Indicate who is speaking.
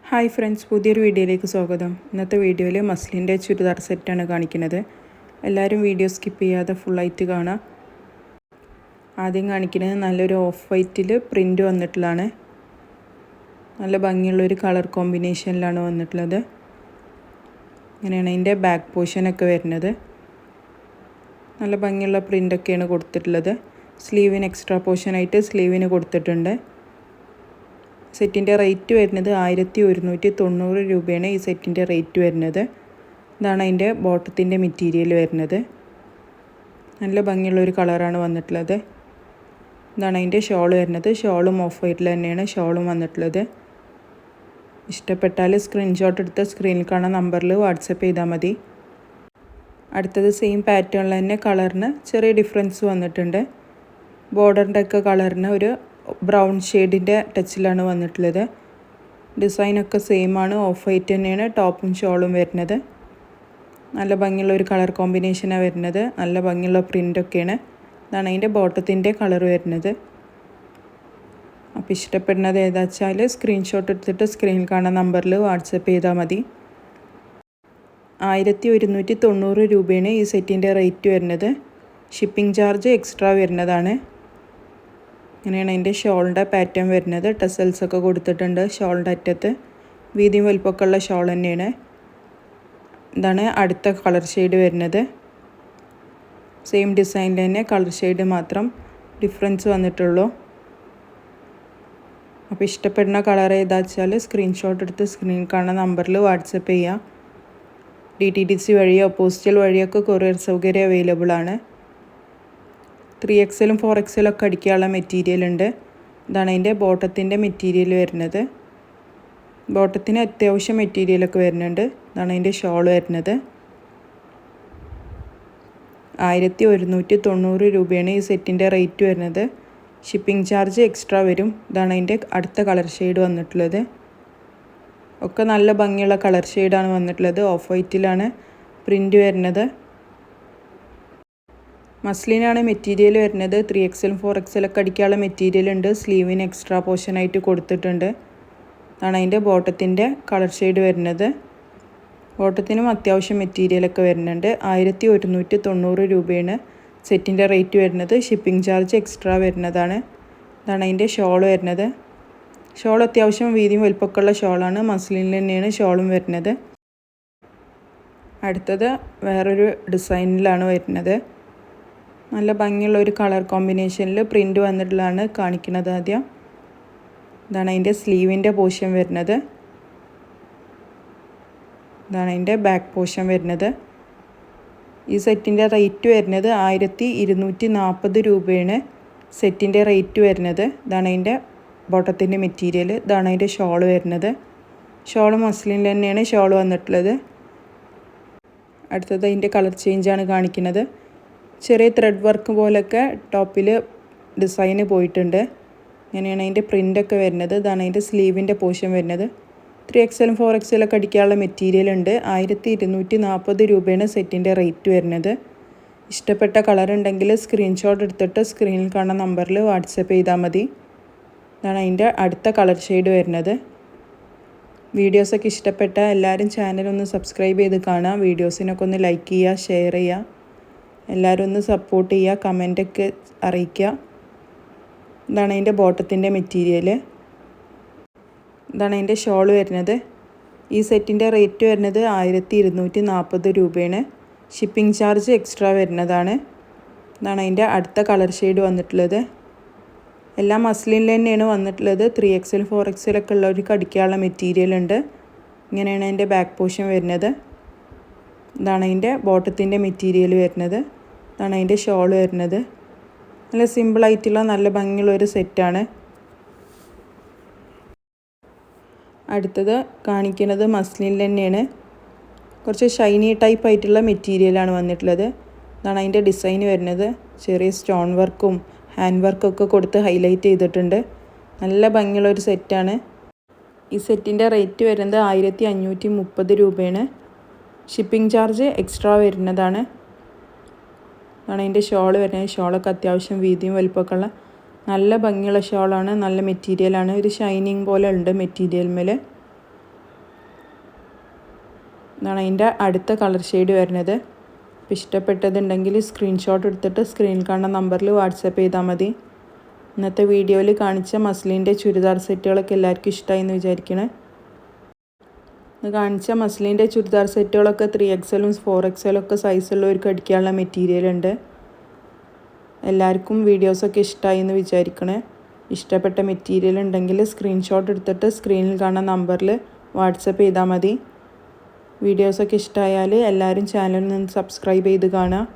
Speaker 1: Hi friends, പുതിയൊരു വീഡിയോയിലേക്ക് സ്വാഗതം. ഇന്നത്തെ വീഡിയോയിൽ മസ്ലിൻ്റെ ചുരിദാർ സെറ്റാണ് കാണിക്കുന്നത്. എല്ലാവരും വീഡിയോ സ്കിപ്പ് ചെയ്യാതെ ഫുള്ളായിട്ട് കാണാം. ആദ്യം കാണിക്കുന്നത് നല്ലൊരു ഓഫ് വൈറ്റിൽ പ്രിൻ്റ് വന്നിട്ടുള്ളതാണ്. നല്ല ഭംഗിയുള്ളൊരു കളർ കോമ്പിനേഷനിലാണ് വന്നിട്ടുള്ളത്. ഇങ്ങനെയാണ് അതിൻ്റെ ബാക്ക് പോർഷനൊക്കെ വരുന്നത്. നല്ല ഭംഗിയുള്ള പ്രിൻ്റൊക്കെയാണ് കൊടുത്തിട്ടുള്ളത്. സ്ലീവിന് എക്സ്ട്രാ പോർഷനായിട്ട് സ്ലീവിന് കൊടുത്തിട്ടുണ്ട്. സെറ്റിൻ്റെ റേറ്റ് വരുന്നത് 1190 രൂപയാണ് ഈ സെറ്റിൻ്റെ റേറ്റ് വരുന്നത്. ഇതാണ് അതിൻ്റെ ബോട്ടത്തിൻ്റെ മെറ്റീരിയൽ വരുന്നത്. നല്ല ഭംഗിയുള്ളൊരു കളറാണ് വന്നിട്ടുള്ളത്. ഇതാണ് അതിൻ്റെ ഷോൾ വരുന്നത്. ഷോളും ഓഫ് വൈറ്റിൽ തന്നെയാണ് ഷോളും വന്നിട്ടുള്ളത്. ഇഷ്ടപ്പെട്ടാൽ സ്ക്രീൻഷോട്ട് എടുത്ത് സ്ക്രീനിൽ കാണുന്ന നമ്പറിൽ വാട്സപ്പ് ചെയ്താൽ മതി. അടുത്തത് സെയിം പാറ്റേണിൽ തന്നെ കളറിന് ചെറിയ ഡിഫറൻസ് വന്നിട്ടുണ്ട്. ബോർഡറിൻ്റെ ഒക്കെ കളറിന് ഒരു ബ്രൗൺ ഷെയ്ഡിൻ്റെ ടച്ചിലാണ് വന്നിട്ടുള്ളത്. ഡിസൈനൊക്കെ സെയിമാണ്. ഓഫ് വൈറ്റ് തന്നെയാണ് ടോപ്പും ഷോളും വരുന്നത്. നല്ല ഭംഗിയുള്ള ഒരു കളർ കോമ്പിനേഷനാണ് വരുന്നത്. നല്ല ഭംഗിയുള്ള പ്രിൻ്റൊക്കെയാണ്. ഇതാണ് അതിൻ്റെ ബോട്ടത്തിൻ്റെ കളർ വരുന്നത്. അപ്പോൾ ഇഷ്ടപ്പെടുന്നത് ഏതാ വെച്ചാൽ സ്ക്രീൻഷോട്ട് എടുത്തിട്ട് സ്ക്രീനിൽ കാണുന്ന നമ്പറിൽ വാട്സപ്പ് ചെയ്താൽ മതി. 1190 രൂപയാണ് ഈ സെറ്റിൻ്റെ റേറ്റ് വരുന്നത്. ഷിപ്പിംഗ് ചാർജ് എക്സ്ട്രാ വരുന്നതാണ്. ഇങ്ങനെയാണ് അതിൻ്റെ ഷോളിൻ്റെ പാറ്റേൺ വരുന്നത്. ടസൽസൊക്കെ കൊടുത്തിട്ടുണ്ട് ഷോളിൻ്റെ അറ്റത്ത്. വീതിയും വലുപ്പമൊക്കെ ഉള്ള ഷോൾ തന്നെയാണ്. ഇതാണ് അടുത്ത കളർ ഷെയ്ഡ് വരുന്നത്. സെയിം ഡിസൈനിൽ തന്നെ കളർ ഷെയ്ഡ് മാത്രം ഡിഫറൻസ് വന്നിട്ടുള്ളൂ. അപ്പോൾ ഇഷ്ടപ്പെടുന്ന കളർ ഏതാ വെച്ചാൽ സ്ക്രീൻഷോട്ട് എടുത്ത് സ്ക്രീനിൽ കാണുന്ന നമ്പറിൽ വാട്സപ്പ് ചെയ്യുക. DTDC വഴിയോ പോസ്റ്റൽ വഴിയൊക്കെ കൊറിയർ സൗകര്യം അവൈലബിൾ ആണ്. 3XL 4XL ഒക്കെ അടിക്കാനുള്ള മെറ്റീരിയൽ ഉണ്ട്. ഇതാണ് അതിൻ്റെ ബോട്ടത്തിൻ്റെ മെറ്റീരിയൽ വരുന്നത്. ബോട്ടത്തിന് അത്യാവശ്യം മെറ്റീരിയലൊക്കെ വരുന്നുണ്ട്. ഇതാണ് അതിൻ്റെ ഷോൾ വരുന്നത്. 1190 രൂപയാണ് ഈ സെറ്റിൻ്റെ റേറ്റ് വരുന്നത്. ഷിപ്പിംഗ് ചാർജ് എക്സ്ട്രാ വരും. ഇതാണ് അതിൻ്റെ അടുത്ത കളർ ഷെയ്ഡ് വന്നിട്ടുള്ളത്. ഒക്കെ നല്ല ഭംഗിയുള്ള കളർ ഷെയ്ഡാണ് വന്നിട്ടുള്ളത്. ഓഫ് വൈറ്റിലാണ് പ്രിൻ്റ് വരുന്നത്. മസ്ലിനാണ് മെറ്റീരിയൽ വരുന്നത്. 3XL 4XL ഒക്കെ അടിക്കാനുള്ള മെറ്റീരിയൽ ഉണ്ട്. സ്ലീവിന് എക്സ്ട്രാ പോർഷനായിട്ട് കൊടുത്തിട്ടുണ്ട്. അതാണ് അതിൻ്റെ ബോട്ടത്തിൻ്റെ കളർ ഷെയ്ഡ് വരുന്നത്. ബോട്ടത്തിനും അത്യാവശ്യം മെറ്റീരിയലൊക്കെ വരുന്നുണ്ട്. 1190 രൂപയാണ് സെറ്റിൻ്റെ റേറ്റ് വരുന്നത്. ഷിപ്പിംഗ് ചാർജ് എക്സ്ട്രാ വരുന്നതാണ്. അതാണ് അതിൻ്റെ ഷോൾ വരുന്നത്. ഷോൾ അത്യാവശ്യം വീതിയും വലുപ്പമൊക്കെ ഉള്ള ഷോളാണ്. മസ്ലിനിൽ തന്നെയാണ് ഷോളും വരുന്നത്. അടുത്തത് വേറൊരു ഡിസൈനിലാണ് വരുന്നത്. നല്ല ഭംഗിയുള്ള ഒരു കളർ കോമ്പിനേഷനിൽ പ്രിൻ്റ് വന്നിട്ടുള്ളതാണ് കാണിക്കുന്നത്. ആദ്യം ഇതാണ് അതിൻ്റെ സ്ലീവിൻ്റെ പോർഷൻ വരുന്നത്. ഇതാണ് അതിൻ്റെ ബാക്ക് പോർഷൻ വരുന്നത്. ഈ സെറ്റിൻ്റെ റേറ്റ് വരുന്നത് 1240 രൂപയാണ് സെറ്റിൻ്റെ റേറ്റ് വരുന്നത്. ഇതാണ് അതിൻ്റെ ബോട്ടത്തിൻ്റെ മെറ്റീരിയൽ. ഇതാണ് അതിൻ്റെ ഷോൾ വരുന്നത്. ഷോൾ മസ്ലിനിൽ തന്നെയാണ് ഷോൾ വന്നിട്ടുള്ളത്. അടുത്തത് അതിൻ്റെ കളർ ചേഞ്ചാണ് കാണിക്കുന്നത്. ചെറിയ ത്രെഡ് വർക്ക് പോലൊക്കെ ടോപ്പിൽ ഡിസൈന് പോയിട്ടുണ്ട്. ഇങ്ങനെയാണ് അതിൻ്റെ പ്രിൻ്റൊക്കെ വരുന്നത്. ഇതാണ് അതിൻ്റെ സ്ലീവിൻ്റെ പോർഷൻ വരുന്നത്. 3XL 4XL ഒക്കെ അടിക്കാനുള്ള മെറ്റീരിയൽ ഉണ്ട്. 1240 രൂപയാണ് സെറ്റിൻ്റെ റേറ്റ് വരുന്നത്. ഇഷ്ടപ്പെട്ട കളർ ഉണ്ടെങ്കിൽ സ്ക്രീൻഷോട്ട് എടുത്തിട്ട് സ്ക്രീനിൽ കാണുന്ന നമ്പറിൽ വാട്സപ്പ് ചെയ്താൽ മതി. ഇതാണ് അതിൻ്റെ അടുത്ത കളർ ഷെയ്ഡ് വരുന്നത്. വീഡിയോസൊക്കെ ഇഷ്ടപ്പെട്ട എല്ലാവരും ചാനലൊന്ന് സബ്സ്ക്രൈബ് ചെയ്ത് കാണുക. വീഡിയോസിനൊക്കെ ഒന്ന് ലൈക്ക് ചെയ്യുക, ഷെയർ ചെയ്യുക. എല്ലാവരും ഒന്ന് സപ്പോർട്ട് ചെയ്യുക, കമൻറ്റൊക്കെ അറിയിക്കുക. ഇതാണ് അതിൻ്റെ ബോട്ടത്തിൻ്റെ മെറ്റീരിയൽ. ഇതാണ് അതിൻ്റെ ഷോൾ വരുന്നത്. ഈ സെറ്റിൻ്റെ റേറ്റ് വരുന്നത് 1240 രൂപയാണ്. ഷിപ്പിംഗ് ചാർജ് എക്സ്ട്രാ വരുന്നതാണ്. ഇതാണ് അതിൻ്റെ അടുത്ത കളർ ഷെയ്ഡ് വന്നിട്ടുള്ളത്. എല്ലാം മസ്ലിനിൽ തന്നെയാണ് വന്നിട്ടുള്ളത്. 3XL 4XL ഒക്കെ ഉള്ളവർക്ക് അടിക്കാനുള്ള മെറ്റീരിയൽ ഉണ്ട്. ഇങ്ങനെയാണ് അതിൻ്റെ ബാക്ക് പോർഷൻ വരുന്നത്. ഇതാണ് അതിൻ്റെ ബോട്ടത്തിൻ്റെ മെറ്റീരിയൽ വരുന്നത്. ഇതാണ് അതിൻ്റെ ഷോൾ വരുന്നത്. നല്ല സിമ്പിളായിട്ടുള്ള നല്ല ഭംഗിയുള്ള ഒരു സെറ്റാണ്. അടുത്തത് കാണിക്കുന്നത് മസ്ലിനിൽ തന്നെയാണ്. കുറച്ച് ഷൈനി ടൈപ്പ് ആയിട്ടുള്ള മെറ്റീരിയലാണ് വന്നിട്ടുള്ളത്. ഇതാണ് അതിൻ്റെ ഡിസൈൻ വരുന്നത്. ചെറിയ സ്റ്റോൺ വർക്കും ഹാൻഡ് വർക്കൊക്കെ കൊടുത്ത് ഹൈലൈറ്റ് ചെയ്തിട്ടുണ്ട്. നല്ല ഭംഗിയുള്ള ഒരു സെറ്റാണ്. ഈ സെറ്റിൻ്റെ റേറ്റ് വരുന്നത് 1530 രൂപയാണ്. ഷിപ്പിംഗ് ചാർജ് എക്സ്ട്രാ വരുന്നതാണ്. ആണ് അതിൻ്റെ ഷോൾ വരുന്നത്. ഷോളൊക്കെ അത്യാവശ്യം വീതിയും വലുപ്പമൊക്കെ ഉള്ള നല്ല ഭംഗിയുള്ള ഷോളാണ്. നല്ല മെറ്റീരിയലാണ്. ഒരു ഷൈനിങ് പോലെ ഉണ്ട് മെറ്റീരിയൽ മേൽ. ഇതാണ് അതിൻ്റെ അടുത്ത കളർ ഷെയ്ഡ് വരുന്നത്. അപ്പോൾ ഇഷ്ടപ്പെട്ടതുണ്ടെങ്കിൽ സ്ക്രീൻഷോട്ട് എടുത്തിട്ട് സ്ക്രീനിൽ കാണുന്ന നമ്പറിൽ വാട്സപ്പ് ചെയ്താൽ മതി. ഇന്നത്തെ വീഡിയോയിൽ കാണിച്ച മസ്ലിൻ്റെ ചുരിദാർ സെറ്റുകളൊക്കെ എല്ലാവർക്കും ഇഷ്ടമായി എന്ന് വിചാരിക്കണേ. കാണിച്ച മസ്ലിൻ്റെ ചുരിദാർ സെറ്റുകളൊക്കെ 3XL 4XL ഒക്കെ സൈസുള്ളവർക്ക് അടിക്കാനുള്ള മെറ്റീരിയൽ ഉണ്ട്. എല്ലാവർക്കും വീഡിയോസൊക്കെ ഇഷ്ടമായി എന്ന് വിചാരിക്കണേ. ഇഷ്ടപ്പെട്ട മെറ്റീരിയൽ ഉണ്ടെങ്കിൽ സ്ക്രീൻഷോട്ട് എടുത്തിട്ട് സ്ക്രീനിൽ കാണുന്ന നമ്പറിൽ വാട്സപ്പ് ചെയ്താൽ മതി. വീഡിയോസൊക്കെ ഇഷ്ടമായാൽ എല്ലാവരും ചാനലിൽ നിന്ന് സബ്സ്ക്രൈബ് ചെയ്ത് കാണുക.